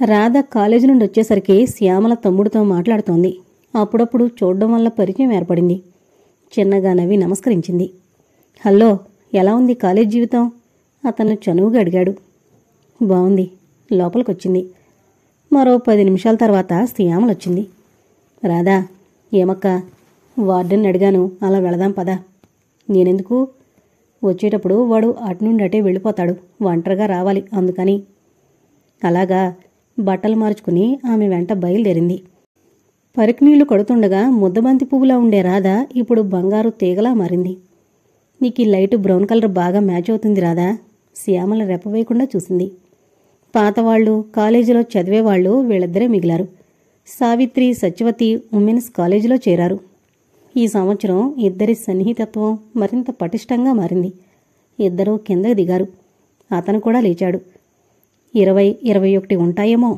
Radha college నుండి వచ్చేసరికి శ్యామల తమ్ముడితో మాట్లాడుతోంది. అప్పుడప్పుడు చూడ్డం వల్ల పరిచయం ఏర్పడింది. చిన్నగా నవ్వి నమస్కరించింది. హలో, ఎలా ఉంది కాలేజ్ జీవితం? అతను చనువుగా అడిగాడు. బావుంది. లోపలికొచ్చింది. మరో 10 నిమిషాల తర్వాత శ్యామలొచ్చింది. రాధా, ఏమక్కా? వార్డెన్ అడిగాను, అలా వెళదాం పదా. నేనెందుకు? వచ్చేటప్పుడు వాడు అటునుండి అటే వెళ్ళిపోతాడు, ఒంటరిగా రావాలి, అందుకని. అలాగా. బట్టలు మార్చుకుని ఆమె వెంట బయలుదేరింది. పరికినీళ్లు కడుతుండగా ముద్దబంతి పువ్వులా ఉండే రాధ ఇప్పుడు బంగారు తీగలా మారింది. నీకీ లైట్ బ్రౌన్ కలర్ బాగా మ్యాచ్ అవుతుంది రాధా. శ్యామల రెప్పవేయకుండా చూసింది. పాతవాళ్లు, కాలేజీలో చదివేవాళ్లు వీళ్ళిద్దరే మిగిలారు. సావిత్రి, సత్యవతి ఉమెన్స్ కాలేజీలో చేరారు. ఈ సంవత్సరం ఇద్దరి సన్నిహితత్వం మరింత పటిష్టంగా మారింది. ఇద్దరూ కిందకి దిగారు. అతను కూడా లేచాడు. 20-21 ఉంటాయేమో.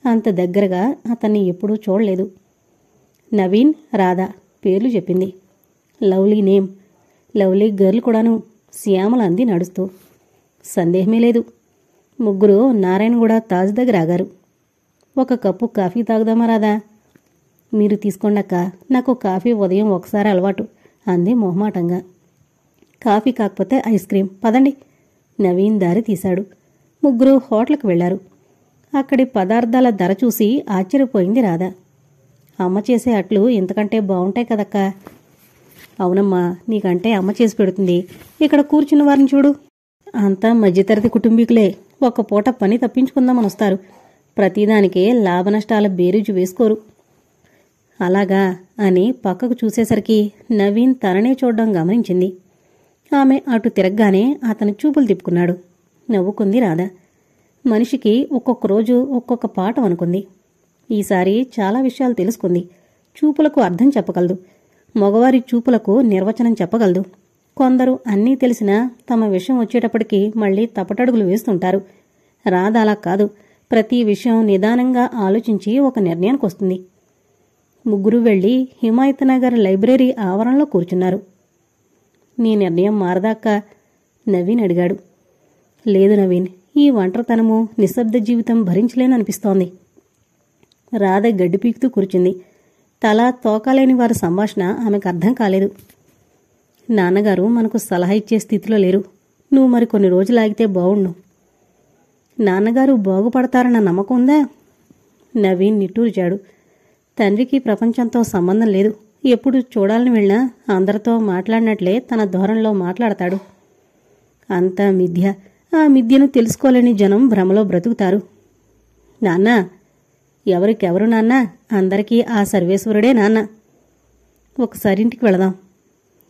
అంత దగ్గరగా అతన్ని ఎప్పుడూ చూడలేదు. నవీన్, రాధ పేర్లు చెప్పింది. లవ్లీ నేమ్, లవ్లీ గర్ల్ కూడాను, శ్యామల అంది నడుస్తూ. సందేహమే లేదు. ముగ్గురు నారాయణగూడ తాజ్ దగ్గర ఆగారు. ఒక కప్పు కాఫీ తాగుదామా రాధా? మీరు తీసుకోండక్క, నాకు కాఫీ ఉదయం ఒకసారి అలవాటు అంది మొహమాటంగా. కాఫీ కాకపోతే ఐస్ క్రీం, పదండి. నవీన్ దారి తీశాడు. ముగ్గురు హోటల్కి వెళ్లారు. అక్కడి పదార్థాల ధర చూసి ఆశ్చర్యపోయింది రాధ. అమ్మ చేసే అట్లు ఇంతకంటే బావుంటాయి కదక్కా. అవునమ్మా, నీకంటే అమ్మ చేసి పెడుతుంది. ఇక్కడ కూర్చున్న వారిని చూడు, అంతా మధ్యతరగతి కుటుంబీకులే. ఒక పూట పని తప్పించుకుందామని వస్తారు. ప్రతిదానికే లాభనష్టాల బేరీజు వేసుకోరు. అలాగా అని పక్కకు చూసేసరికి నవీన్ తననే చూడడం గమనించింది. ఆమె అటు తిరగగానే అతను చూపులు తిప్పుకున్నాడు. నవ్వుకుంది రాధ. మనిషికి ఒక్కొక్క రోజు ఒక్కొక్క పాఠం అనుకుంది. ఈసారి చాలా విషయాలు తెలుసుకుంది. చూపులకు అర్థం చెప్పగలదు. మగవారి చూపులకు నిర్వచనం చెప్పగలదు. కొందరు అన్నీ తెలిసినా తమ విషయం వచ్చేటప్పటికి మళ్లీ తప్పటడుగులు వేస్తుంటారు. రాధ అలా కాదు. ప్రతి విషయం నిదానంగా ఆలోచించి ఒక నిర్ణయానికొస్తుంది. ముగ్గురు వెళ్లి హిమాయత్నగర్ లైబ్రరీ ఆవరణలో కూర్చున్నారు. నీ నిర్ణయం మారదాకా? నవీన్ అడిగాడు. లేదు నవీన్, ఈ ఒంటరితనము, నిశ్శబ్ద జీవితం భరించలేననిపిస్తోంది. రాధ గడ్డి పీకుతూ కూర్చుంది. తల తోకాలేని వారి సంభాషణ ఆమెకు అర్థం కాలేదు. నాన్నగారు మనకు సలహా ఇచ్చే స్థితిలో లేరు. నువ్వు మరికొన్ని రోజులాగితే బావుణ్ణు. నాన్నగారు బాగుపడతారన్న నమ్మకం ఉందా? నవీన్ నిట్టూర్చాడు. తండ్రికి ప్రపంచంతో సంబంధం లేదు. ఎప్పుడు చూడాలని వెళ్ళినా అందరితో మాట్లాడినట్లే తన ధోరణిలో మాట్లాడతాడు. అంతా మిథ్య. ఆ మిథ్యను తెలుసుకోలేని జనం భ్రమలో బ్రతుకుతారు. నాన్నా? ఎవరికెవరు నాన్న? అందరికీ ఆ సర్వేశ్వరుడే నాన్న. ఒకసారి ఇంటికి వెళదాం.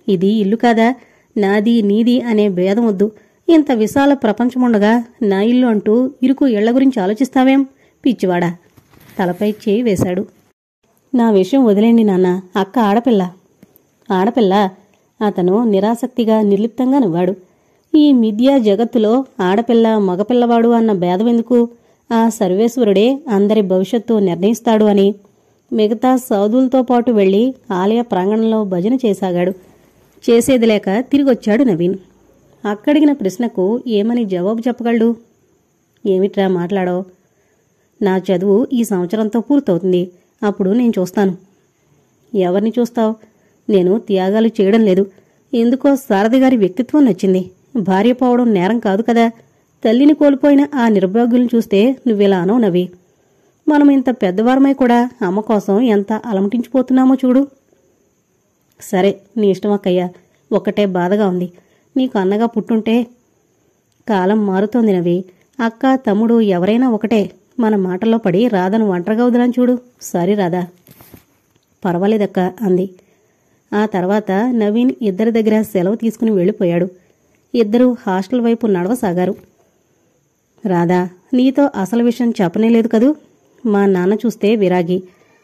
ఇది ఇల్లు కాదా? నాది నీది అనే భేదం వద్దు. ఇంత విశాల ప్రపంచముండగా నా ఇల్లు అంటూ ఇరుకు ఇళ్ల గురించి ఆలోచిస్తావేం? పిచ్చివాడా. తలపై చేయి వేశాడు. నా విషయం వదిలేండి నాన్న. అక్క ఆడపిల్ల. ఆడపిల్ల? అతను నిరాసక్తిగా నిర్లిప్తంగా నవ్వాడు. ఈ మిథ్యా జగత్తులో ఆడపిల్ల మగపిల్లవాడు అన్న భేదమెందుకు? ఆ సర్వేశ్వరుడే అందరి భవిష్యత్తు నిర్ణయిస్తాడు అని మిగతా సాధువులతో పాటు వెళ్లి ఆలయ ప్రాంగణంలో భజన చేసాగాడు. చేసేది లేక తిరిగొచ్చాడు నవీన్. అక్కడిగిన ప్రశ్నకు ఏమని జవాబు చెప్పగలడు? ఏమిట్రా మాట్లాడో? నా చదువు ఈ సంవత్సరంతో పూర్తవుతుంది. అప్పుడు నేను చూస్తాను. ఎవరిని చూస్తావు? నేను త్యాగాలు చేయడం లేదు. ఎందుకో సారథిగారి వ్యక్తిత్వం నచ్చింది. భార్య పోవడం నేరం కాదు కదా. తల్లిని కోల్పోయిన ఆ నిర్భాగ్యులను చూస్తే నువ్విలా అనవు నవి. మనం ఇంత పెద్దవారమై కూడా అమ్మ కోసం ఎంత అలమటించిపోతున్నామో చూడు. సరే, నీ ఇష్టమక్కయ్యా. ఒక్కటే బాధగా ఉంది. నీకు అన్నగా పుట్టుంటే. కాలం మారుతోంది నవి. అక్క, తమ్ముడు ఎవరైనా ఒకటే. మన మాటల్లో పడి రాధను ఒంటరిగా వదిలాను చూడు. సారీ రాధా. పర్వాలేదక్క అంది. ఆ తర్వాత నవీన్ ఇద్దరి దగ్గర సెలవు తీసుకుని వెళ్ళిపోయాడు. ఇద్దరూ హాస్టల్ వైపు నడవసాగారు. రాధా, నీతో అసలు విషయం చెప్పనేలేదు కదూ. మా నాన్న చూస్తే విరాగి.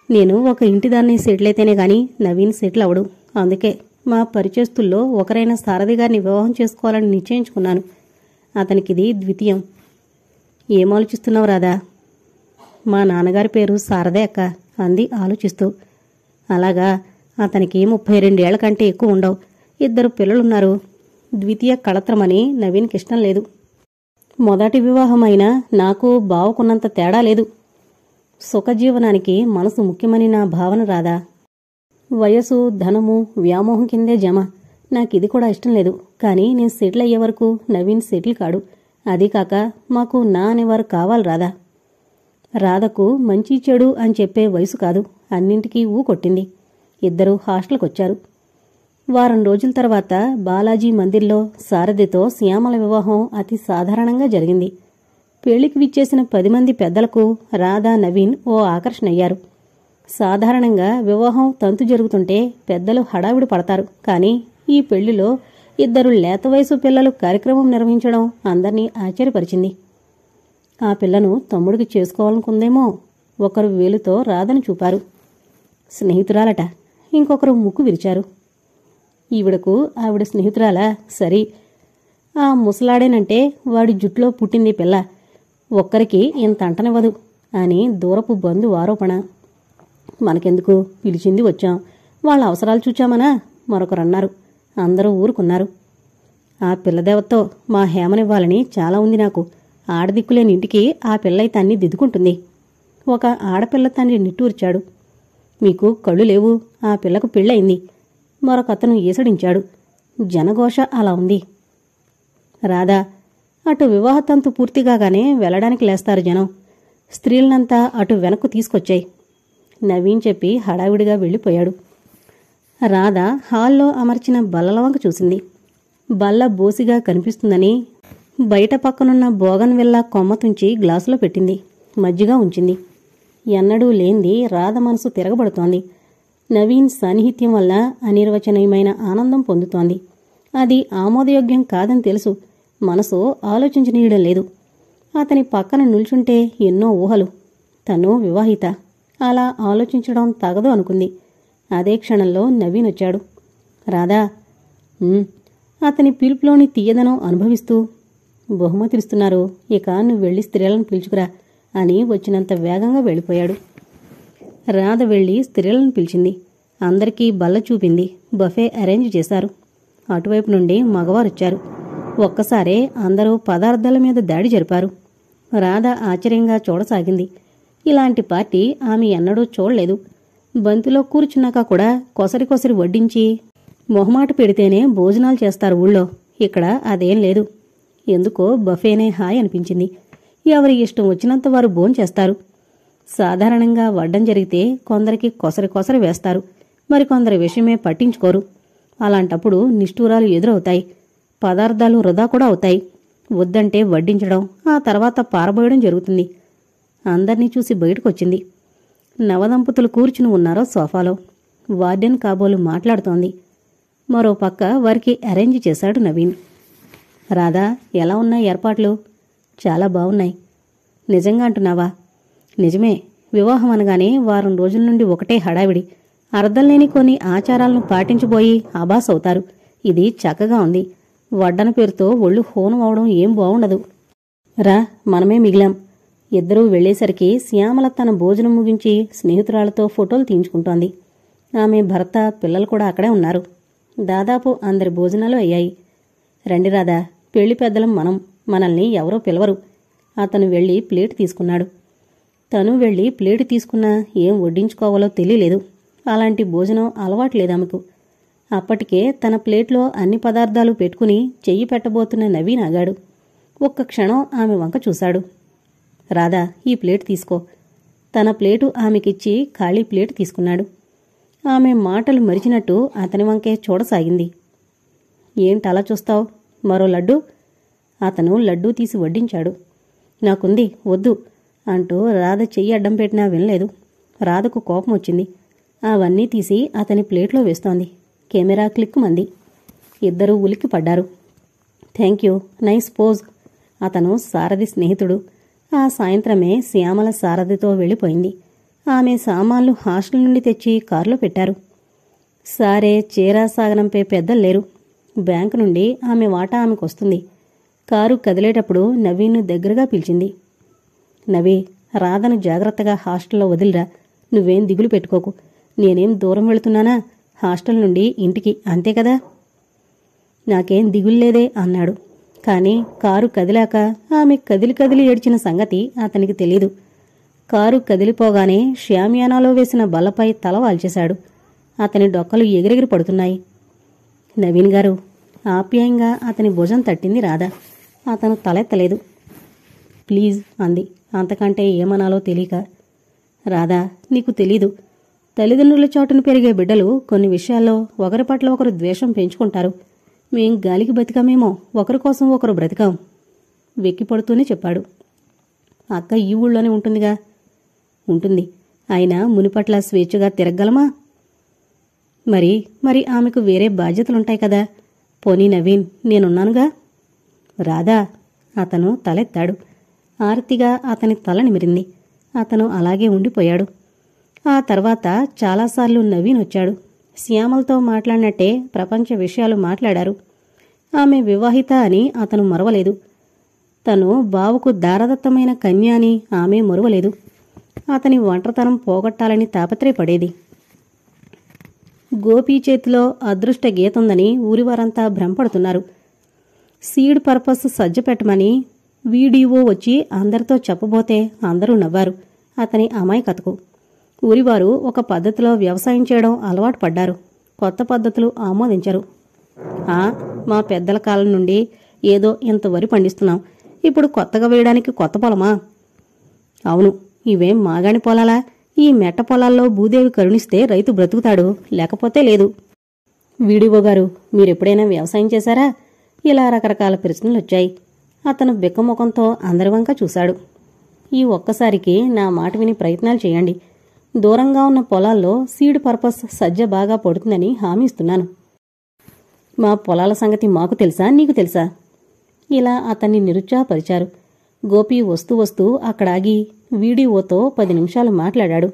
నేను ఒక ఇంటిదాన్ని సెటిల్ అయితేనే గాని నవీన్ సెటిల్ అవడు. అందుకే మా పరిచయస్తుల్లో ఒకరైన సారథి గారిని వివాహం చేసుకోవాలని నిశ్చయించుకున్నాను. అతనికిది ద్వితీయం. ఏం ఆలోచిస్తున్నావు రాధా? మా నాన్నగారి పేరు సారథే అక్క అంది ఆలోచిస్తూ. అలాగా. అతనికి 32 ఏళ్ల కంటే ఎక్కువ ఉండవు. 2 పిల్లలున్నారు. ద్వితీయ కళత్రమని నవీన్కిష్టం లేదు. మొదటి వివాహమైనా నాకు బావకున్నంత తేడా లేదు. సుఖజీవనానికి మనసు ముఖ్యమని నా భావన రాదా? వయసు, ధనము, వ్యామోహం కిందే జమ. నాకిది కూడా ఇష్టం లేదు. కానీ నేను సెటిల్ అయ్యే వరకు నవీన్ సెటిల్ కాడు. అదీ కాక మాకు నా అనేవారు కావాలి రాదా? రాధకు మంచి చెడు అని చెప్పే వయసు కాదు. అన్నింటికీ కొట్టింది. ఇద్దరూ హాస్టల్కొచ్చారు. వారం రోజుల తర్వాత బాలాజీ మందిర్లో సారథితో శ్యామల వివాహం అతి సాధారణంగా జరిగింది. పెళ్లికి విచ్చేసిన 10 మంది పెద్దలకు రాధా, నవీన్ ఓ ఆకర్షణయ్యారు. సాధారణంగా వివాహం తంతు జరుగుతుంటే పెద్దలు హడావిడి పడతారు. కానీ ఈ పెళ్లిలో 2 లేత వయసు పిల్లలు కార్యక్రమం నిర్వహించడం అందర్నీ ఆశ్చర్యపరిచింది. ఆ పిల్లను తమ్ముడికి చేసుకోవాలనుకుందేమో. ఒకరు వేలుతో రాధను చూపారు. స్నేహితురాలట. ఇంకొకరు ముక్కు విరిచారు. ఈవిడకు ఆవిడ స్నేహితురాలా? సరి. ఆ ముసలాడేనంటే వాడి జుట్లో పుట్టింది పిల్ల. ఒక్కరికి ఇంత అంటనివ్వదు అని దూరపు బంధు ఆరోపణ. మనకెందుకు, పిలిచింది వచ్చాం, వాళ్ళ అవసరాలు చూచామనా మరొకరన్నారు. అందరూ ఊరుకున్నారు. ఆ పిల్లదేవతో మా హేమనివ్వాలని చాలా ఉంది నాకు. ఆడదిక్కులేని ఇంటికి ఆ పిల్లయితే అన్నీ దిద్దుకుంటుంది. ఒక ఆడపిల్ల తండ్రి నిట్టూర్చాడు. మీకు కళ్ళు లేవు, ఆ పిల్లకు పెళ్ళయింది. మరొకతను ఈసడించాడు. జనఘోష అలా ఉంది. రాధా, అటు వివాహతంతు పూర్తిగానే వెళ్లడానికి లేస్తారు జనం. స్త్రీలనంతా అటు వెనక్కు తీసుకొచ్చాయి. నవీన్ చెప్పి హడావిడిగా వెళ్ళిపోయాడు. రాధ హాల్లో అమర్చిన బల్లలవంక చూసింది. బల్ల బోసిగా కనిపిస్తుందని బయట పక్కనున్న బోగన్విల్లా కొమ్మ తుంచి గ్లాసులో పెట్టింది. మజ్జిగ ఉంచింది. ఎన్నడూ లేంది రాధ మనసు తిరగబడుతోంది. నవీన్ సాన్నిహిత్యం వల్ల అనిర్వచనీయమైన ఆనందం పొందుతోంది. అది ఆమోదయోగ్యం కాదని తెలుసు. మనసు ఆలోచించనీయడం లేదు. అతని పక్కన నిల్చుంటే ఎన్నో ఊహలు. తను వివాహిత. అలా ఆలోచించడం తగదు అనుకుంది. అదే క్షణంలో నవీన్ వచ్చాడు. రాధా. అతని పిలుపులోని తీయదనం అనుభవిస్తూ, బహుమతిస్తున్నారు, ఇక నువ్వు వెళ్ళి స్త్రీలను పిలుచుకురా అని వచ్చినంత వేగంగా వెళ్ళిపోయాడు. రాధ వెళ్లి స్త్రీలను పిలిచింది. అందరికీ బల్ల చూపింది. బఫే అరేంజ్ చేశారు. అటువైపు నుండి మగవారొచ్చారు. ఒక్కసారే అందరూ పదార్థాల మీద దాడి జరిపారు. రాధ ఆశ్చర్యంగా చూడసాగింది. ఇలాంటి పార్టీ ఆమె ఎన్నడూ చూడలేదు. బంతిలో కూర్చున్నాక కూడా కొసరి కొసరి వడ్డించి మొహమాట పెడితేనే భోజనాలు చేస్తారు ఊళ్ళో. ఇక్కడ అదేం లేదు. ఎందుకో బఫేనే హాయ్ అనిపించింది. ఎవరి ఇష్టం వచ్చినంత వారు భోంచేస్తారు. సాధారణంగా వడ్డం జరిగితే కొందరికి కొసరి కొసరి వేస్తారు. మరికొందరి విషయమే పట్టించుకోరు. అలాంటప్పుడు నిష్ఠూరాలు ఎదురవుతాయి. పదార్థాలు వృధా కూడా అవుతాయి. వద్దంటే వడ్డించడం, ఆ తర్వాత పారబోయడం జరుగుతుంది. అందర్నీ చూసి బయటకొచ్చింది. నవదంపతులు కూర్చుని ఉన్నారో సోఫాలో. వార్డెన్ కాబోలు మాట్లాడుతోంది. మరో పక్క వారికి అరేంజ్ చేశాడు నవీన్. రాధా, ఎలా ఉన్నాయి ఏర్పాట్లు? చాలా బావున్నాయి. నిజంగా అంటున్నావా? నిజమే. వివాహం అనగానే వారం రోజుల నుండి ఒకటే హడావిడి. అర్థం లేని కొన్ని ఆచారాలను పాటించబోయి ఆభాస్ అవుతారు. ఇది చక్కగా ఉంది. వడ్డన పేరుతో ఒళ్ళు హోనం అవడం ఏం బావుండదు. రా, మనమే మిగిలాం. ఇద్దరూ వెళ్లేసరికి శ్యామల తన భోజనం ముగించి స్నేహితురాలతో ఫోటోలు తీయించుకుంటోంది. ఆమె భర్త, పిల్లలు కూడా అక్కడే ఉన్నారు. దాదాపు అందరి భోజనాలు అయ్యాయి. రండి రాధా, పెళ్లి పెద్దలం మనం. మనల్ని ఎవరో పిలవరు. అతను వెళ్లి ప్లేట్ తీసుకున్నాడు. తను వెళ్లి ప్లేటు తీసుకున్నా ఏం వడ్డించుకోవాలో తెలియలేదు. అలాంటి భోజనం అలవాట్లేదామెకు. అప్పటికే తన ప్లేట్లో అన్ని పదార్థాలు పెట్టుకుని చెయ్యి పెట్టబోతున్న నవీన్ ఆగాడు. ఒక్క క్షణం ఆమె వంక చూశాడు. రాధా, ఈ ప్లేట్ తీసుకో. తన ప్లేటు ఆమెకిచ్చి ఖాళీ ప్లేటు తీసుకున్నాడు. ఆమె మాటలు మరిచినట్టు అతని వంకే చూడసాగింది. ఏంటలా చూస్తావు? మరో లడ్డూ? అతను లడ్డూ తీసి వడ్డించాడు. నాకుంది, వద్దు అంటూ రాధ చెయ్యి అడ్డం పెట్టినా వినలేదు. రాధకు కోపం వచ్చింది. అవన్నీ తీసి అతని ప్లేట్లో వేస్తోంది. కెమెరా క్లిక్ మంది. ఇద్దరూ ఉలిక్కి పడ్డారు. Thank you, nice pose. అతను సారథి స్నేహితుడు. ఆ సాయంత్రమే శ్యామల సారథితో వెళ్ళిపోయింది. ఆమె సామాన్లు హాస్టల్ నుండి తెచ్చి కారులో పెట్టారు. సారే చీరా సాగనంపే పెద్దల్లేరు. బ్యాంకు నుండి ఆమె వాటా ఆమెకొస్తుంది. కారు కదిలేటప్పుడు నవీన్ను దగ్గరగా పిలిచింది. నవీ, రాధను జాగ్రత్తగా హాస్టల్లో వదిలిరా. నువ్వేం దిగులు పెట్టుకోకు. నేనేం దూరం వెళుతున్నానా? హాస్టల్ నుండి ఇంటికి, అంతే కదా? నాకేం దిగుల్లేదే అన్నాడు. కాని కారు కదిలాక ఆమె కదిలి కదిలి ఏడ్చిన సంగతి అతనికి తెలీదు. కారు కదిలిపోగానే షామియానాలో వేసిన బల్లపై తల వాల్చేశాడు. అతని డొక్కలు ఎగిరెగిరి పడుతున్నాయి. నవీన్ గారు, ఆప్యాయంగా అతని భుజం తట్టింది రాధ. అతను తలెత్తలేదు. ప్లీజ్ అంది, అంతకంటే ఏమనాలో తెలియక. రాధా, నీకు తెలీదు. తల్లిదండ్రుల చాటును పెరిగే బిడ్డలు కొన్ని విషయాల్లో ఒకరి పట్ల ఒకరు ద్వేషం పెంచుకుంటారు. మేం గాలికి బతికామేమో, ఒకరి కోసం ఒకరు బ్రతికాం. వెక్కిపడుతూనే చెప్పాడు. అక్క ఈ ఊళ్ళోనే ఉంటుందిగా. ఉంటుంది. అయినా మునిపట్ల స్వేచ్ఛగా తిరగలమా? మరి ఆమెకు వేరే బాధ్యతలుంటాయి కదా. పోనీ నవీన్, నేనున్నానుగా. రాధా, అతను తలెత్తాడు. ఆర్తిగా అతని తల నిమిరింది. అతను అలాగే ఉండిపోయాడు. ఆ తర్వాత చాలాసార్లు నవీన్ వచ్చాడు. శ్యామలతో మాట్లాడినట్టే ప్రపంచ విషయాలు మాట్లాడారు. ఆమె వివాహిత అని అతను మరవలేదు. తను బావుకు దారదత్తమైన కన్య అని ఆమె మరువలేదు. అతని ఒంటరితనం పోగొట్టాలని తాపత్రయపడేది. గోపీ చేతిలో అదృష్ట గీతుందని ఊరివారంతా భ్రమపడుతున్నారు. సీడ్ పర్పస్ సజ్జపెట్టమని వీడియో వచ్చి అందరితో చెప్పబోతే అందరూ నవ్వారు. అతని అమాయకతకు ఊరివారు ఒక పద్ధతిలో వ్యవసాయం చేయడం అలవాటు పడ్డారు. కొత్త పద్ధతులు ఆమోదించరు. మా పెద్దల కాలం నుండి ఏదో ఇంత వరి పండిస్తున్నాం, ఇప్పుడు కొత్తగా వేయడానికి కొత్త పొలమా? అవును, ఇవేం మాగాణి పొలాలా? ఈ మెట్ట పొలాల్లో భూదేవి కరుణిస్తే రైతు బ్రతుకుతాడు, లేకపోతే లేదు. వీడియో గారు, మీరెప్పుడైనా వ్యవసాయం చేశారా? ఇలా రకరకాల ప్రశ్నలొచ్చాయి. అతను బిక్కముఖంతో అందరివంక చూశాడు. ఈ ఒక్కసారికి నా మాట విని ప్రయత్నాలు చేయండి. దూరంగా ఉన్న పొలాల్లో సీడ్ పర్పస్ సజ్జ బాగా పడుతుందని హామీ ఇస్తున్నాను. మా పొలాల సంగతి మాకు తెలుసా, నీకు తెలుసా? ఇలా అతన్ని నిరుత్సాహపరిచారు. గోపి వస్తూ అక్కడాగి వీడియోతో 10 నిమిషాలు మాట్లాడాడు.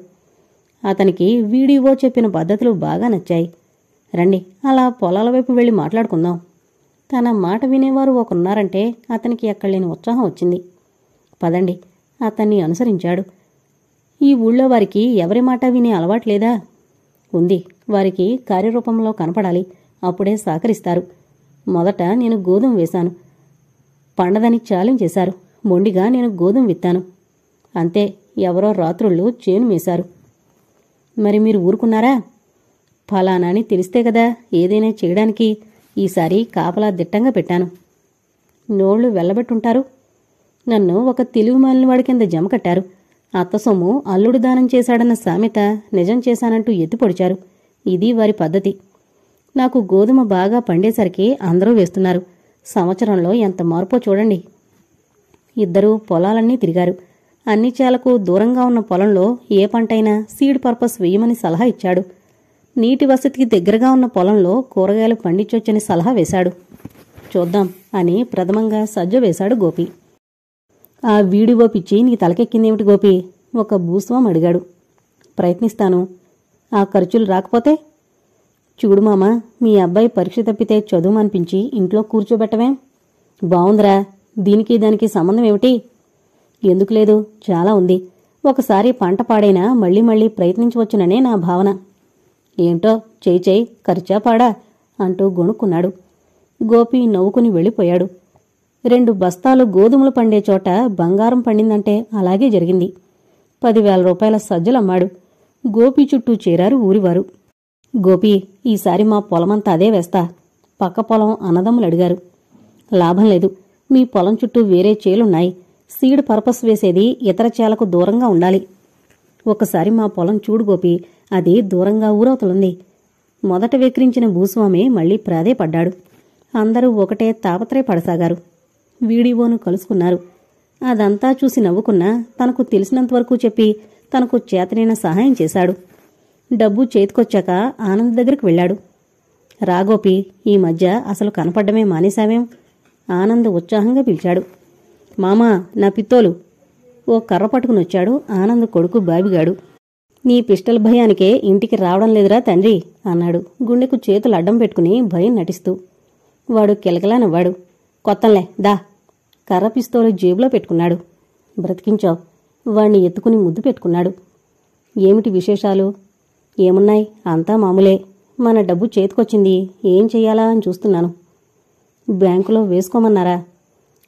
అతనికి వీడియో చెప్పిన పద్ధతులు బాగా నచ్చాయి. రండి, అలా పొలాల వైపు వెళ్లి మాట్లాడుకుందాం. తన మాట వినేవారు ఒకరున్నారంటే అతనికి ఎక్కడలేని ఉత్సాహం వచ్చింది. పదండి, అతన్ని అనుసరించాడు. ఈ ఊళ్ళో వారికి ఎవరి మాట వినే అలవాట్లేదా? ఉంది. వారికి కార్యరూపంలో కనపడాలి, అప్పుడే సహకరిస్తారు. మొదట నేను గోధుమ వేశాను, పండదని ఛాలెంజ్ చేశారు. మొండిగా నేను గోధుమ విత్తాను. అంతే, ఎవరో రాత్రుళ్ళు చేను మేశారు. మరి మీరు ఊరుకున్నారా? ఫలానా అని తెలిస్తే కదా ఏదైనా చేయడానికి. ఈసారి కాపలా దిట్టంగా పెట్టాను. నోళ్లు వెళ్లబెట్టుంటారు. నన్ను ఒక తెలివిమాలినవాడి కింద జమ కట్టారు. అత్త సొమ్ము అల్లుడు దానం చేశాడన్న సామెత నిజం చేశానంటూ ఎత్తిపొడిచారు. ఇది వారి పద్ధతి. నాకు గోధుమ బాగా పండేసరికి అందరూ వేస్తున్నారు. సంవత్సరంలో ఎంత మార్పో చూడండి. ఇద్దరూ పొలాలన్నీ తిరిగారు. అన్ని చేలకు దూరంగా ఉన్న పొలంలో ఏ పంటైనా సీడ్ పర్పస్ వేయమని సలహా ఇచ్చాడు. నీటి వసతికి దగ్గరగా ఉన్న పొలంలో కూరగాయలు పండించొచ్చని సలహా వేశాడు. చూద్దాం అని ప్రథమంగా సజ్జ వేశాడు గోపి. ఆ వీడియో పిచ్చి నీ తలకెక్కిందేమిటి గోపి? ఒక భూస్వాం అడిగాడు. ప్రయత్నిస్తాను. ఆ ఖర్చులు రాకపోతే? చూడు మామా, మీ అబ్బాయి పరీక్ష తప్పితే చదువు అనిపించి ఇంట్లో కూర్చోబెట్టవేం? బావుందిరా. దీనికి దానికి సంబంధం ఏమిటి? ఎందుకు లేదు, చాలా ఉంది. ఒకసారి పంట పాడైనా మళ్లీ ప్రయత్నించవచ్చుననే నా భావన. ఏంటో చేయి ఖర్చా పాడా అంటూ గొణుక్కున్నాడు. గోపి నవ్వుకుని వెళ్ళిపోయాడు. 2 బస్తాలు గోధుమలు పండే చోట బంగారం పండిందంటే అలాగే జరిగింది. 10,000 రూపాయల సజ్జలమ్మాడు. గోపి చుట్టూ చేరారు ఊరివారు. గోపి, ఈసారి మా పొలమంతా అదే వేస్తా. పక్క పొలం అన్నదమ్ములు అడిగారు. లాభం లేదు. మీ పొలం చుట్టూ వేరే చేలున్నాయి. సీడ్ పర్పస్ వేసేది ఇతర చేలకు దూరంగా ఉండాలి. ఒకసారి మా పొలం చూడు గోపి, అది దూరంగా ఊరవుతలుంది. మొదట వెక్రించిన భూస్వామి మళ్లీ ప్రాధేయపడ్డాడు. అందరూ ఒకటే తాపత్రయపడసాగారు. వీడియోను కలుసుకున్నారు. అదంతా చూసి నవ్వుకున్నా తనకు తెలిసినంతవరకు చెప్పి తనకు చేతనైన సహాయం చేశాడు. డబ్బు చేతికొచ్చాక ఆనంద్ దగ్గరికి వెళ్లాడు. రాగోపి, ఈ మధ్య అసలు కనపడ్డమే మానేశావేం? ఆనంద్ ఉత్సాహంగా పిలిచాడు. మామా, నా పిత్తోలు. ఓ కర్ర పట్టుకునొచ్చాడు ఆనంద్ కొడుకు బాబిగాడు. నీ పిస్టల్ భయానికే ఇంటికి రావడం లేదురా తండ్రి అన్నాడు గుండెకు చేతులు అడ్డం పెట్టుకుని భయం నటిస్తూ. వాడు కిలకిలా నవ్వాడు. కొత్తంలే దా. కర్ర పిస్తోలు జేబులో పెట్టుకున్నాడు. బ్రతికించావు. వాణ్ణి ఎత్తుకుని ముద్దు పెట్టుకున్నాడు. ఏమిటి విశేషాలు? ఏమున్నాయి, అంతా మామూలే. మన డబ్బు చేతికొచ్చింది, ఏం చెయ్యాలా అని చూస్తున్నాను. బ్యాంకులో వేసుకోమన్నారా?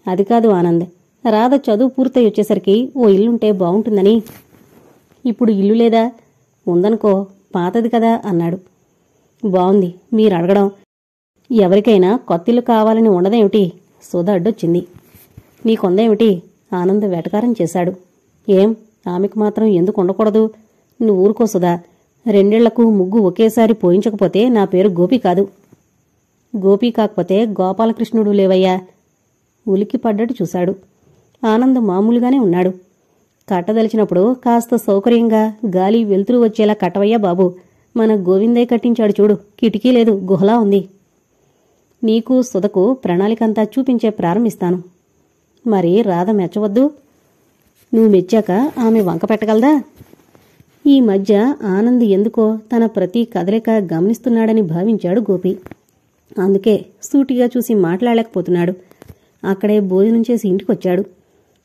అది కాదు ఆనంద్, రాధ చదువు పూర్తయి వచ్చేసరికి ఓ ఇల్లుంటే బావుంటుందని. ఇప్పుడు ఇల్లు లేదా? ఉందనుకో, పాతది కదా అన్నాడు. బావుంది మీరు అడగడం. ఎవరికైనా కొత్తిల్లు కావాలని ఉండదేమిటి? సుధ అడ్డొచ్చింది. నీకుందేమిటి? ఆనంద్ వెటకారం చేశాడు. ఏం, ఆమెకు మాత్రం ఎందుకు ఉండకూడదు? నువ్వు ఊరుకో సుధా. 2 ఏళ్లకు ముగ్గు ఒకేసారి పోయించకపోతే నా పేరు గోపి కాదు. గోపి కాకపోతే గోపాలకృష్ణుడు లేవయ్యా. ఉలికి పడ్డట్టు చూశాడు. ఆనంద్ మామూలుగానే ఉన్నాడు. కట్టదలిచినప్పుడు కాస్త సౌకర్యంగా గాలి వెలుతురు వచ్చేలా కట్టవయ్యా బాబు. మన గోవిందయ్య కట్టించాడు చూడు, కిటికీ లేదు, గుహలా ఉంది. నీకు సుధకు ప్రణాళికంతా చూపించే ప్రారంభిస్తాను. మరి రాధ మెచ్చవద్దు? నువ్వు మెచ్చాక ఆమె వంక పెట్టగలదా? ఈ మధ్య ఆనంద్ ఎందుకో తన ప్రతి కదలిక గమనిస్తున్నాడని భావించాడు గోపి. అందుకే సూటిగా చూసి మాట్లాడలేకపోతున్నాడు. అక్కడే భోజనం చేసి ఇంటికొచ్చాడు.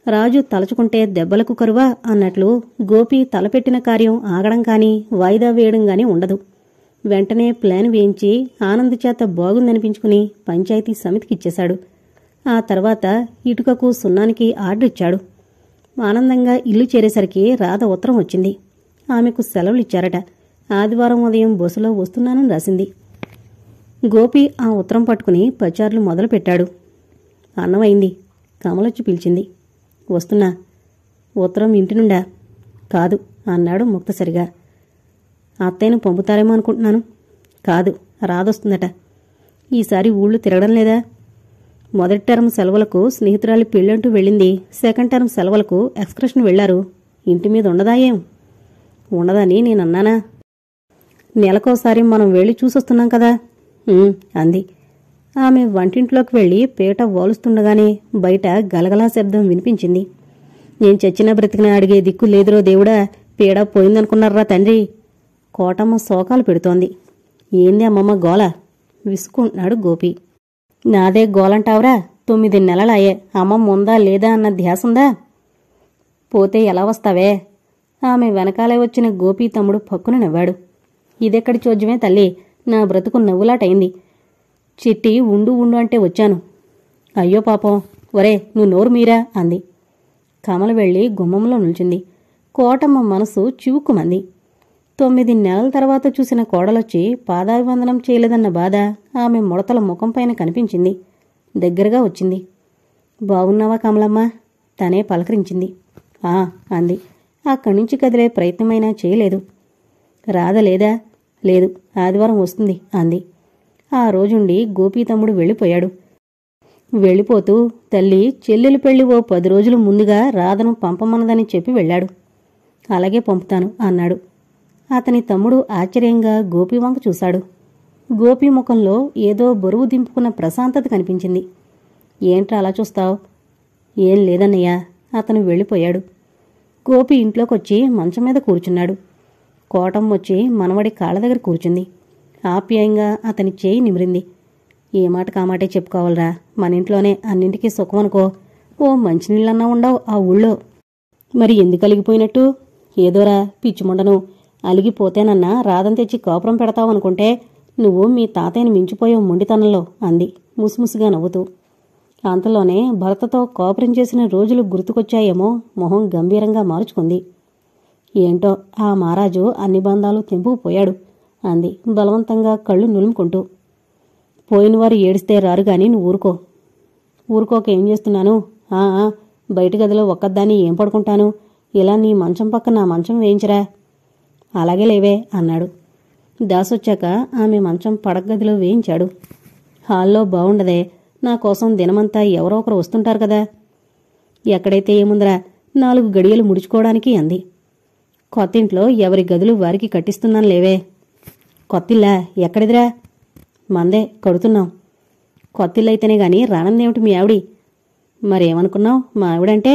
రాజు తలచుకుంటే దెబ్బలకు కరువా అన్నట్లు గోపి తలపెట్టిన కార్యం ఆగడం కానీ వాయిదా వేయడం గానీ ఉండదు. వెంటనే ప్లాన్ వేయించి ఆనంద్ చేత బాగుందనిపించుకుని పంచాయతీ సమితికిచ్చేశాడు. ఆ తర్వాత ఇటుకకు సున్నానికి ఆర్డర్ ఇచ్చాడు. ఆనందంగా ఇల్లు చేరేసరికి రాధ ఉత్తరం వచ్చింది. ఆమెకు సెలవులిచ్చారట. ఆదివారం ఉదయం బస్సులో వస్తున్నానని రాసింది. గోపి ఆ ఉత్తరం పట్టుకుని పచార్లు మొదలుపెట్టాడు. అన్నమైంది. కమలొచ్చి పిలిచింది. వస్తున్నా. ఉత్తరం ఇంటి నుండా? కాదు అన్నాడు ముక్తసరిగా. అత్తయ్యను పంపుతారేమో అనుకుంటున్నాను. కాదు, రాదొస్తుందట. ఈసారి ఊళ్ళు తిరగడం లేదా? మొదటి టర్మ్ సెలవులకు స్నేహితురాలి పెళ్ళంటూ వెళ్ళింది. సెకండ్ టర్మ్ సెలవులకు ఎక్స్కర్షన్ వెళ్లారు. ఇంటి మీద ఉండదా ఏం? ఉండదని నేనన్నానా? నెలకోసారి మనం వెళ్ళి చూసొస్తున్నాం కదా అంది. ఆమె వంటింట్లోకి వెళ్లి పీట వాలుస్తుండగానే బయట గలగలా శబ్దం వినిపించింది. నేను చచ్చినా బ్రతికినా అడిగే దిక్కు లేదురో దేవుడా, పీడ పోయిందనుకున్నారా తండ్రి? కోటమ్మ శోకాలు పెడుతోంది. ఏంది అమ్మమ్మ గోల? విసుకుంటున్నాడు గోపి. నాదే గోలంటావురా? 9 నెలలాయే. అమ్మమ్మ ఉందా లేదా అన్న ధ్యాసుందా? పోతే ఎలా వస్తావే? ఆమె వెనకాలే వచ్చిన గోపి తమ్ముడు పక్కున నవ్వాడు. ఇదెక్కడి చోద్యమే తల్లి, నా బ్రతుకు నవ్వులాటైంది. చిట్టి ఉండు ఉండు అంటే వచ్చాను. అయ్యో పాపం, ఒరే నువ్వు నోరు మీరా అంది. కమల వెళ్లి గుమ్మంలో నిల్చుంది. కోటమ్మ మనసు చివుక్కుమంది. 9 నెలల తర్వాత చూసిన కోడలొచ్చి పాదాభివందనం చేయలేదన్న బాధ ఆమె ముడతల ముఖంపైన కనిపించింది. దగ్గరగా వచ్చింది. బాగున్నావా కమలమ్మ? తనే పలకరించింది. ఆ అంది. అక్కడ్నుంచి కదిలే ప్రయత్నమైనా చేయలేదు. రాధ లేదా? లేదు, ఆదివారం వస్తుంది అంది. ఆ రోజుండి గోపీ తమ్ముడు వెళ్ళిపోయాడు. వెళ్ళిపోతూ తల్లి చెల్లెలు పెళ్లి ఓ 10 రోజులు ముందుగా రాధను పంపమన్నదని చెప్పి వెళ్ళాడు. అలాగే పంపుతాను అన్నాడు. అతని తమ్ముడు ఆశ్చర్యంగా గోపి వంక చూశాడు. గోపి ముఖంలో ఏదో బరువు దింపుకున్న ప్రశాంతత కనిపించింది. ఏంట్రా అలా చూస్తావ్? ఏం లేదన్నయ్యా. అతను వెళ్ళిపోయాడు. గోపి ఇంట్లోకొచ్చి మంచం మీద కూర్చున్నాడు. కోటమ్మొచ్చి మనవడి కాళ్ళ దగ్గర కూర్చుంది. ఆప్యాయంగా అతని చేయి నిమిరింది. ఏ మాట కామాటే చెప్పుకోవాలరా, మన ఇంట్లోనే అన్నింటికీ సుఖమనుకో. ఓ మంచినీళ్ళన్నా ఉండవు ఆ ఊళ్ళో. మరి ఎందుకు అలిగిపోయినట్టు? ఏదోరా పిచ్చిముండను, అలిగిపోతేనన్నా రాధం తెచ్చి కాపురం పెడతావనుకుంటే నువ్వు మీ తాతయ్యని మించిపోయావు మొండితనంలో అంది ముసిముసిగా నవ్వుతూ. అంతలోనే భర్తతో కాపురం చేసిన రోజులు గుర్తుకొచ్చాయేమో మొహం గంభీరంగా మార్చుకుంది. ఏంటో ఆ మహారాజు అన్ని బంధాలు తెంపుకుపోయాడు అంది బలవంతంగా కళ్ళు నులుముకుంటూ. పోయినవారు ఏడిస్తే రారుగాని నువ్వు ఊరుకో. ఊరుకోక ఏం చేస్తున్నాను? బయట గదిలో ఒక్కదాన్ని ఏం పడుకుంటాను? ఇలా నీ మంచం పక్క నా మంచం వేయించరా. అలాగే లేవే అన్నాడు. దాసొచ్చాక ఆమె మంచం పడగదిలో వేయించాడు. హాల్లో బావుండదే, నా కోసం దినమంతా ఎవరో ఒకరు వస్తుంటారు కదా. ఎక్కడైతే ఏముందరా, 4 గడియలు ముడుచుకోవడానికి అంది. కొత్తింట్లో ఎవరి గదులు వారికి కట్టిస్తున్నాను లేవే. కొత్తిల్లా? ఎక్కడిదిరా? మందే, కడుతున్నాం. కొత్తిల్లైతేనే గాని రానందేమిటి మీ ఆవిడి? మరేమనుకున్నావు మా ఆవిడంటే?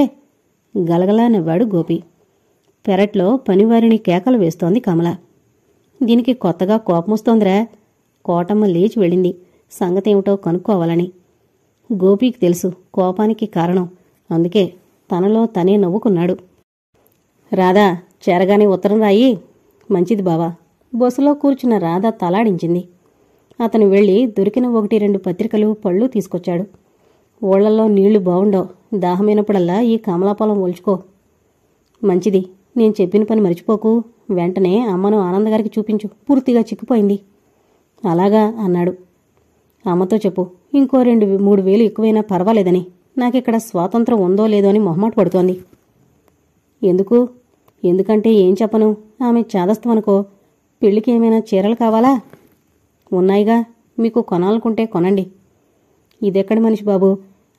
గలగలా నవ్వాడు గోపి. పెరట్లో పనివారిని కేకలు వేస్తోంది కమల. దీనికి కొత్తగా కోపమొస్తోందిరా. కోటమ్మ లేచి వెళ్ళింది సంగతేమిటో కనుక్కోవాలని. గోపీకి తెలుసు కోపానికి కారణం. అందుకే తనలో తనే నవ్వుకున్నాడు. రాధా, చేరగానే ఉత్తరం రాయి. మంచిది బావా. బస్సులో కూర్చున్న రాధ తలాడించింది. అతను వెళ్లి దొరికిన 1-2 పత్రికలు పళ్ళు తీసుకొచ్చాడు. ఊళ్లలో నీళ్లు బావుండవు, దాహమైనప్పుడల్లా ఈ కమలాపొలం ఒల్చుకో. మంచిది, నేను చెప్పిన పని మర్చిపోకు. వెంటనే అమ్మను ఆనందగారికి చూపించు. పూర్తిగా చిక్కిపోయింది. అలాగా అన్నాడు. అమ్మతో చెప్పు, ఇంకో 2-3 వేలు ఎక్కువైనా పర్వాలేదని. నాకిక్కడ స్వాతంత్రం ఉందో లేదో అని మొహమాట పడుతోంది. ఎందుకు? ఎందుకంటే ఏం చెప్పను. ఆమె చాదస్తమనుకో. పెళ్లికి ఏమైనా చీరలు కావాలా? ఉన్నాయిగా, మీకు కొనాలనుకుంటే కొనండి. ఇదెక్కడి మనిషి బాబు,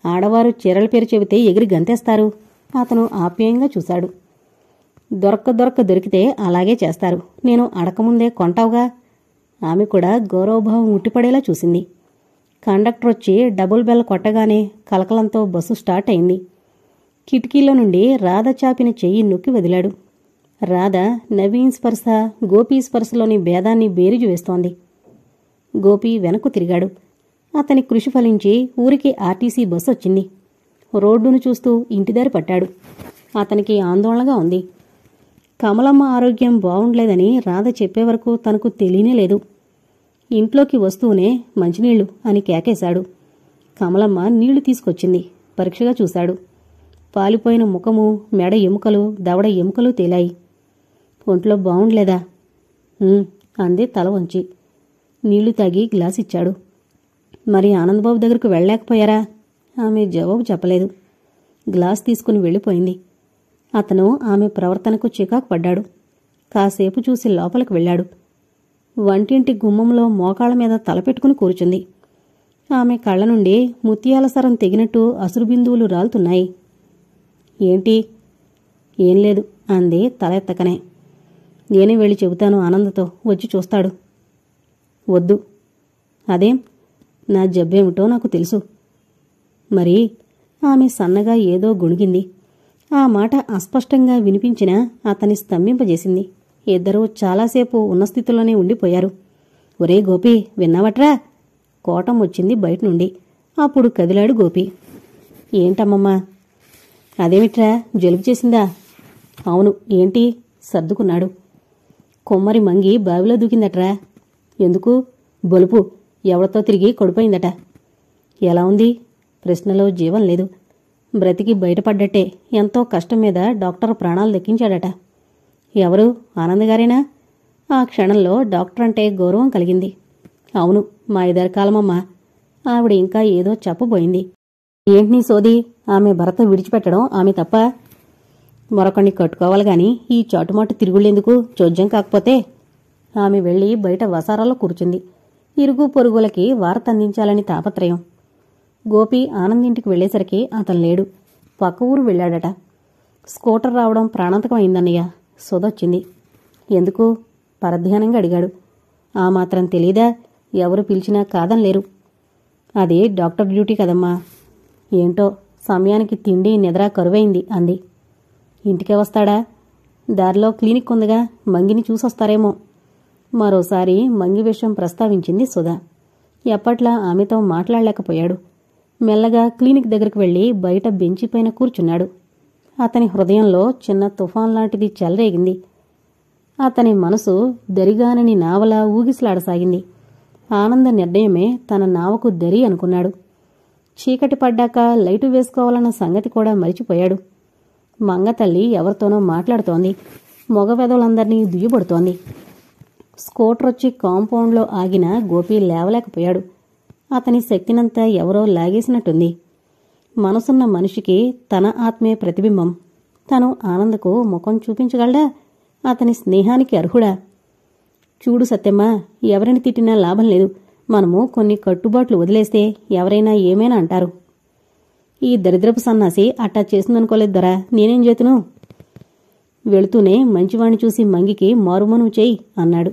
ఆడవారు చీరల పేరు చెబితే ఎగిరి గంతేస్తారు. అతను ఆప్యాయంగా చూశాడు. దొరికితే అలాగే చేస్తారు. నేను అడకముందే కొంటావుగా. ఆమె కూడా గౌరవభావం ఉట్టిపడేలా చూసింది. కండక్టర్ వచ్చి డబుల్ బెల్ కొట్టగానే కలకలంతో బస్సు స్టార్ట్ అయింది. కిటికీలో నుండి రాధ చాపిన చెయ్యి నొక్కి వదిలాడు. రాధ నవీన్ స్పర్శ, గోపీ స్పర్శలోని భేదాన్ని బేరీజు వేస్తోంది. గోపి వెనక్కు తిరిగాడు. అతని కృషి ఫలించి ఊరికి ఆర్టీసీ బస్సు వచ్చింది. రోడ్డును చూస్తూ ఇంటిదారి పట్టాడు. అతనికి ఆందోళనగా ఉంది. కమలమ్మ ఆరోగ్యం బావుండలేదని రాధ చెప్పేవరకు తనకు తెలియనేలేదు. ఇంట్లోకి వస్తూనే మంచినీళ్లు అని కేకేశాడు. కమలమ్మ నీళ్లు తీసుకొచ్చింది. పరీక్షగా చూశాడు. పాలిపోయిన ముఖము, మెడ ఎముకలు, దవడ ఎముకలు తేలాయి. ఒంట్లో బావుండలేదా? అంది తల వంచి. నీళ్లు తాగి గ్లాసిచ్చాడు. మరి ఆనందబాబు దగ్గరకు వెళ్ళలేకపోయారా? ఆమె జవాబు చెప్పలేదు. గ్లాస్ తీసుకుని వెళ్ళిపోయింది. అతను ఆమె ప్రవర్తనకు చికాకు పడ్డాడు. కాసేపు చూసి లోపలికి వెళ్ళాడు. వంటింటి గుమ్మంలో మోకాళ్ల మీద తలపెట్టుకుని కూర్చుంది. ఆమె కళ్ల నుండి ముత్యాల సరం తెగినట్టు అసురు బిందువులు రాలుతున్నాయి. ఏంటి? ఏం లేదు అంది తల ఎత్తకనే. నేనే వెళ్ళి చెబుతాను ఆనందతో, వచ్చి చూస్తాడు. వద్దు. అదేం? నా జబ్బేమిటో నాకు తెలుసు. మరి? ఆమె సన్నగా ఏదో గొణిగింది. ఆ మాట అస్పష్టంగా వినిపించినా అతని స్తంభింపజేసింది. ఇద్దరూ చాలాసేపు ఉన్న స్థితిలోనే ఉండిపోయారు. ఒరే గోపి, విన్నావట్రా? కోటం వచ్చింది బయట నుండి. అప్పుడు కదిలాడు గోపి. ఏంటమ్మమ్మా? అదేమిట్రా, జలుబు చేసిందా? అవును. ఏంటి? సర్దుకున్నాడు. కొమ్మరి మంగి బావిలో దూకిందట్రా. ఎందుకు? బొలుపు. ఎవరితో తిరిగి కొడిపోయిందట. ఎలా ఉంది? ప్రశ్నలో జీవం లేదు. బ్రతికి బయటపడ్డట్టే. ఎంతో కష్టం మీద డాక్టర్ ప్రాణాలు దక్కించాడట. ఎవరు? ఆనందగారేనా? ఆ క్షణంలో డాక్టర్ అంటే గౌరవం కలిగింది. అవును, మా ఇద్దరి కాలమమ్మ. ఆవిడ ఇంకా ఏదో చెప్పబోయింది. ఏంటి నీ సోది? ఆమె భర్త విడిచిపెట్టడం ఆమె తప్ప? మరొకణ్ణి కట్టుకోవాలి గాని ఈ చాటుమాటు తిరుగుళ్ళెందుకు, చోద్యం కాకపోతే? ఆమె వెళ్లి బయట వసారాలో కూర్చుంది. ఇరుగు పొరుగులకి వార్త అందించాలని తాపత్రయం. గోపి ఆనందింటికి వెళ్లేసరికి అతను లేడు. పక్క ఊరు వెళ్ళాడట. స్కూటర్ రావడం ప్రాణాంతకం అయిందన్నయ్య. సొదొచ్చింది. ఎందుకు? పరధ్యానంగా అడిగాడు. ఆ మాత్రం తెలీదా? ఎవరు పిలిచినా కాదనలేరు. అది డాక్టర్ డ్యూటీ కదమ్మా. ఏంటో సమయానికి తిండి నిద్ర కరువైంది అంది. ఇంటికే వస్తాడా? దారిలో క్లినిక్ ఉందిగా, మంగిని చూసొస్తారేమో. మరోసారి మంగి విషయం ప్రస్తావించింది సుధా. ఎప్పట్లా ఆమెతో మాట్లాడలేకపోయాడు. మెల్లగా క్లినిక్ దగ్గరికి వెళ్లి బయట బెంచిపైన కూర్చున్నాడు. అతని హృదయంలో చిన్న తుఫాన్ లాంటిది చెలరేగింది. అతని మనసు దరిగానని నావలా ఊగిసలాడసాగింది. ఆనంద నిర్ణయమే తన నావకు దరి అనుకున్నాడు. చీకటి పడ్డాక లైటు వేసుకోవాలన్న సంగతి కూడా మరిచిపోయాడు. మంగతల్లి ఎవరితోనో మాట్లాడుతోంది. మగవెదవులందర్నీ దుయ్యబడుతోంది. స్కూటరొచ్చి కాంపౌండ్లో ఆగిన గోపి లేవలేకపోయాడు. అతని శక్తినంతా ఎవరో లాగేసినట్టుంది. మనసున్న మనిషికి తన ఆత్మే ప్రతిబింబం. తను ఆనందకు ముఖం చూపించగలడా? అతని స్నేహానికి అర్హుడా? చూడు సత్యమ్మ, ఎవరిని తిట్టినా లాభం లేదు. మనము కొన్ని కట్టుబాట్లు వదిలేస్తే ఎవరైనా ఏమైనా అంటారు. ఈ దరిద్రపు సన్నాసి అట్టా చేసిందనుకోలేదు దొరా. నేనేం చేతును? వెళుతూనే మంచివాణ్ణి చూసి మంగికి మారుమనువు చేయి అన్నాడు.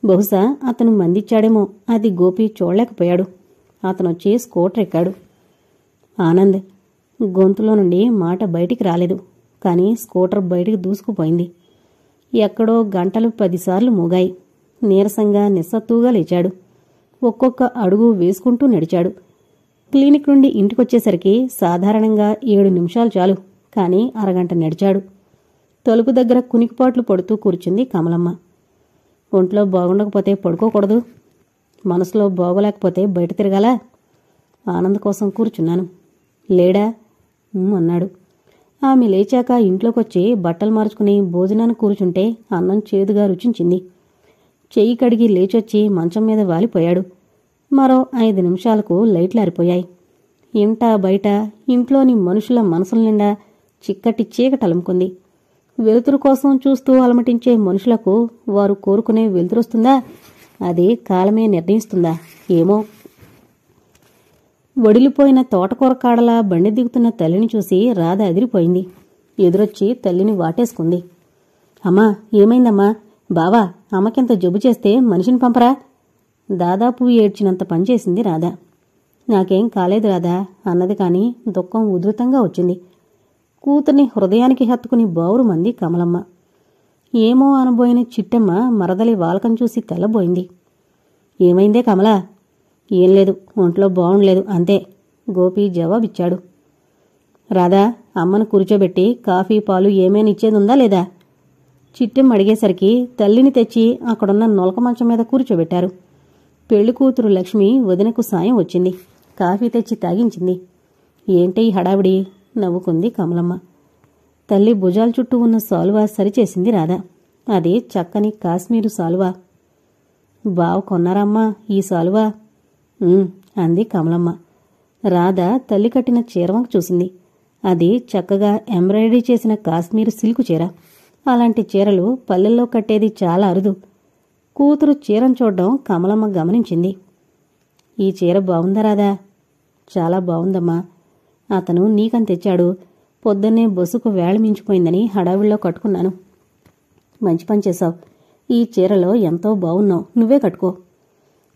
బహుశా అతను మందిచ్చాడేమో. అది గోపి చూడలేకపోయాడు. అతనొచ్చి స్కూటర్ ఎక్కాడు. ఆనంద్. గొంతులో నుండి మాట బయటికి రాలేదు. కాని స్కూటర్ బయటికి దూసుకుపోయింది. ఎక్కడో గంటలు 10 సార్లు మోగాయి. నీరసంగా నిస్సత్తుగా లేచాడు. ఒక్కొక్క అడుగు వేసుకుంటూ నడిచాడు. క్లినిక్ నుండి ఇంటికొచ్చేసరికి సాధారణంగా 7 నిమిషాలు చాలు. కాని అరగంట నడిచాడు. తలుపు దగ్గర కునికిపాట్లు పడుతూ కూర్చుంది కమలమ్మ. ఒంట్లో బాగుండకపోతే పడుకోకూడదు. మనసులో బాగోలేకపోతే బయట తిరగాలా? ఆనంద్ కోసం కూర్చున్నాను. లేడా? అన్నాడు. ఆమె లేచాక ఇంట్లోకొచ్చి బట్టలు మార్చుకుని భోజనాన్ని కూర్చుంటే అన్నం చేదుగా రుచించింది. చెయ్యి కడిగి లేచొచ్చి మంచం మీద వాలిపోయాడు. మరో 5 నిమిషాలకు లైట్లారిపోయాయి. ఇంట బయట ఇంట్లోని మనుషుల మనసుల నిండా చిక్కటి చీకటలుముకుంది. వెలుతురు కోసం చూస్తూ అలమటించే మనుషులకు వారు కోరుకునే వెలుతురొస్తుందా? అది కాలమే నిర్ణయిస్తుందా? ఏమో. వడిలిపోయిన తోటకూర కాడలా బండి దిగుతున్న తల్లిని చూసి రాధ అదిరిపోయింది. ఎదురొచ్చి తల్లిని వాటేసుకుంది. అమ్మా, ఏమైందమ్మా? బావా, అమ్మకింత జబ్బు చేస్తే మనిషిని పంపరా? దాదాపు ఏడ్చినంత పనిచేసింది రాధ. నాకేం కాలేదు రాధా అన్నది కాని దుఃఖం ఉధృతంగా వచ్చింది. కూతుర్ని హృదయానికి హత్తుకుని బావురుమంది కమలమ్మ. ఏమో అనబోయిన చిట్టమ్మ మరదలి వాలకం చూసి తెల్లబోయింది. ఏమైందే కమలా? ఏం లేదు, ఒంట్లో బావుండలేదు అంతే, గోపి జవాబిచ్చాడు. రాధా, అమ్మను కూర్చోబెట్టి కాఫీ పాలు ఏమైనా ఇచ్చేదుందా లేదా? చిట్టమ్మ అడిగేసరికి తల్లిని తెచ్చి అక్కడున్న నొలక మంచం మీద కూర్చోబెట్టారు. పెళ్లి కూతురు లక్ష్మి వదినకు సాయం వచ్చింది. కాఫీ తెచ్చి తాగించింది. ఏంటి హడావిడి? నవ్వుకుంది కమలమ్మ. తల్లి భుజాల చుట్టూ ఉన్న సాలువా సరిచేసింది రాధ. అది చక్కని కాశ్మీరు సాలువా. బావ కొన్నారమ్మా ఈ సాలువా? అంది కమలమ్మ. రాధ తల్లి కట్టిన చీరవంక చూసింది. అది చక్కగా ఎంబ్రాయిడరీ చేసిన కాశ్మీరు సిల్కు చీర. అలాంటి చీరలు పల్లెల్లో కట్టేది చాలా అరుదు. కూతురు చీరను చూడ్డం కమలమ్మ గమనించింది. ఈ చీర బావుందా రాధా? చాలా బావుందమ్మా. అతను నీకని తెచ్చాడు. పొద్దున్నే బొసుకు వేళ మించిపోయిందని హడావిడిలో కట్టుకున్నాను. మంచి పని చేశావు. ఈ చీరలో ఎంతో బావున్నావు, నువ్వే కట్టుకో.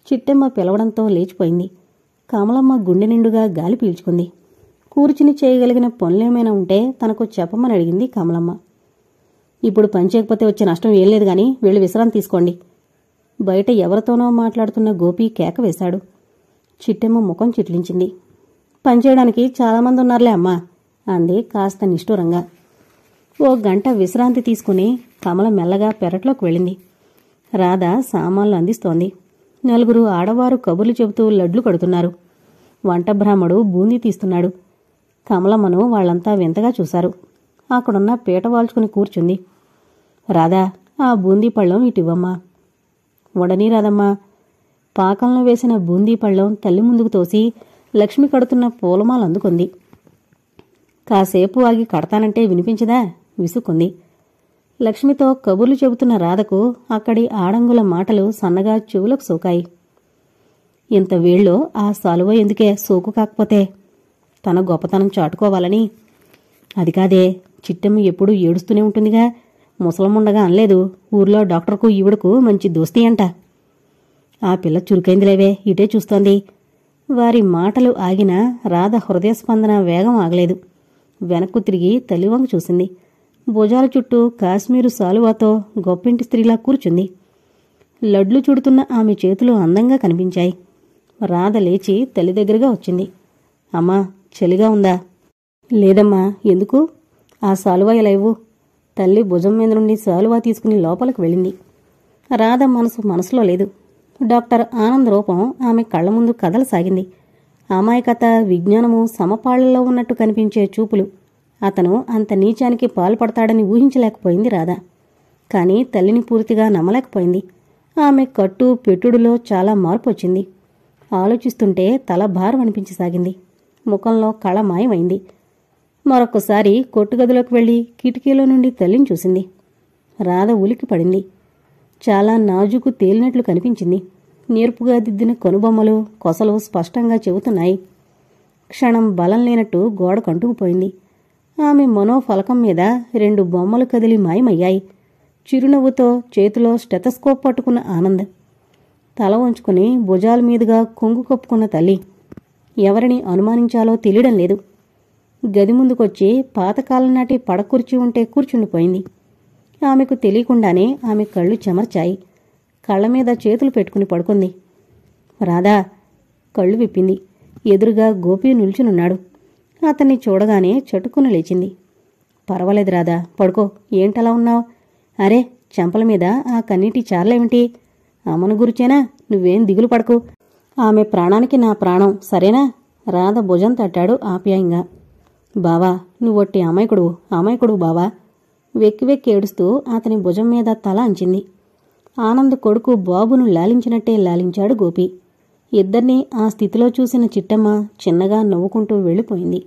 చిట్టమ్మ పిలవడంతో లేచిపోయింది. కమలమ్మ గుండె నిండుగా గాలి పీల్చుకుంది. కూర్చుని చేయగలిగిన పనులేమైనా ఉంటే తనకు చెప్పమని అడిగింది కమలమ్మ. ఇప్పుడు పని చేయకపోతే వచ్చే నష్టం ఏం లేదు గాని వెళ్ళి విశ్రాంతి తీసుకోండి. బయట ఎవరితోనో మాట్లాడుతున్న గోపి కేక వేశాడు. చిట్టమ్మ ముఖం చిట్లించింది. పనిచేయడానికి చాలామంది ఉన్నారులే అమ్మా అంది కాస్త నిష్ఠూరంగా. ఓ గంట విశ్రాంతి తీసుకుని కమల మెల్లగా పెరట్లోకి వెళ్ళింది. రాధ సామాన్లు అందిస్తోంది. 4 ఆడవారు కబుర్లు చెబుతూ లడ్లు కడుతున్నారు. వంట బ్రాహ్మడు బూందీ తీస్తున్నాడు. కమలమ్మను వాళ్లంతా వింతగా చూశారు. అక్కడున్న పీట వాల్చుకుని కూర్చుంది. రాధా, ఆ బూందీ పళ్ళం ఇటివ్వమ్మా. వడనీ రాదమ్మా. పాకంలో వేసిన బూందీ పళ్ళం తల్లి ముందుకు తోసి లక్ష్మి కడుతున్న పూలమాల అందుకుంది. కాసేపు ఆగి కడతానంటే వినిపించదా? విసుక్కుంది. లక్ష్మితో కబుర్లు చెబుతున్న రాధకు అక్కడి ఆడంగుల మాటలు సన్నగా చెవులకు సోకాయి. ఇంత వేళ్ళో ఆ సాలువ ఎందుకే సోకు కాకపోతే? తన గొప్పతనం చాటుకోవాలని. అది కాదే, చిట్టమ్మ ఎప్పుడూ ఏడుస్తూనే ఉంటుందిగా. ముసలముండగా అనలేదు, ఊర్లో డాక్టర్కు ఈవిడకు మంచి దోస్తీ అంట. ఆ పిల్ల చురుకైందిలేవే, ఇటే చూస్తోంది. వారి మాటలు ఆగినా రాధ హృదయస్పందన వేగం ఆగలేదు. వెనక్కు తిరిగి తల్లివంక చూసింది. భుజాల చుట్టూ కాశ్మీరు సాలువాతో గొప్పింటి స్త్రీలా కూర్చుంది. లడ్లు చుడుతున్న ఆమె చేతులు అందంగా కనిపించాయి. రాధ లేచి తల్లి దగ్గరగా వచ్చింది. అమ్మా, చలిగా ఉందా? లేదమ్మా. ఎందుకు? ఆ సాలువా ఇలా ఇవ్వు. తల్లి భుజం మీద నుండి సాలువా తీసుకుని లోపలికి వెళ్ళింది. రాధ మనసులో లేదు. డాక్టర్ ఆనంద్ రూపం ఆమె కళ్ల ముందు కదలసాగింది. అమాయకత, విజ్ఞానము సమపాళ్లలో ఉన్నట్టు కనిపించే చూపులు. అతను అంత నీచానికి పాల్పడతాడని ఊహించలేకపోయింది రాధ. కాని తల్లిని పూర్తిగా నమ్మలేకపోయింది. ఆమె కట్టు పెట్టుడులో చాలా మార్పు వచ్చింది. ఆలోచిస్తుంటే తల భారం అనిపించసాగింది. ముఖంలో కళ మాయమైంది. మరొక్కసారి కొట్టుగదిలోకి వెళ్లి కిటికీలో నుండి తల్లిని చూసింది. రాధ ఉలికి పడింది. చాలా నాజుకు తేలినట్లు కనిపించింది. నేర్పుగా దిద్దిన కనుబొమ్మలు, కొసలు స్పష్టంగా చెబుతున్నాయి. క్షణం బలం లేనట్టు గోడ కంటుకుపోయింది. ఆమె మనోఫలకం మీద 2 బొమ్మలు కదిలి మాయమయ్యాయి. చిరునవ్వుతో చేతిలో స్టెతస్కోప్ పట్టుకున్న ఆనంద్. తల వంచుకుని భుజాల మీదుగా కొంగు కప్పుకున్న తల్లి. ఎవరిని అనుమానించాలో తెలియడం లేదు. గది ముందుకొచ్చి పాతకాలం నాటి పడకుర్చీ ఉంటే కూర్చుండిపోయింది. ఆమెకు తెలియకుండానే ఆమె కళ్ళు చెమర్చాయి. కళ్లమీద చేతులు పెట్టుకుని పడుకుంది. రాధా కళ్ళు విప్పింది. ఎదురుగా గోపి నిల్చునున్నాడు. అతన్ని చూడగానే చటుక్కున లేచింది. పర్వాలేదు రాధా, పడుకో. ఏంటలా ఉన్నావు? అరే, చెంపల మీద ఆ కన్నీటి చార్లేమిటి? అమ్మను గురిచేనా? నువ్వేం దిగులు పడకు. ఆమె ప్రాణానికి నా ప్రాణం, సరేనా? రాధ భుజం తట్టాడు ఆప్యాయంగా. బావా నువ్వొట్టి అమాయకుడు బావా. వెక్కి వెక్కి ఏడుస్తూ అతని భుజం మీద తల అంచింది. ఆనంద్ కొడుకు బాబును లాలించినట్టే లాలించాడు గోపి. ఇద్దర్నీ ఆ స్థితిలో చూసిన చిట్టమ్మ చిన్నగా నవ్వుకుంటూ వెళ్ళిపోయింది.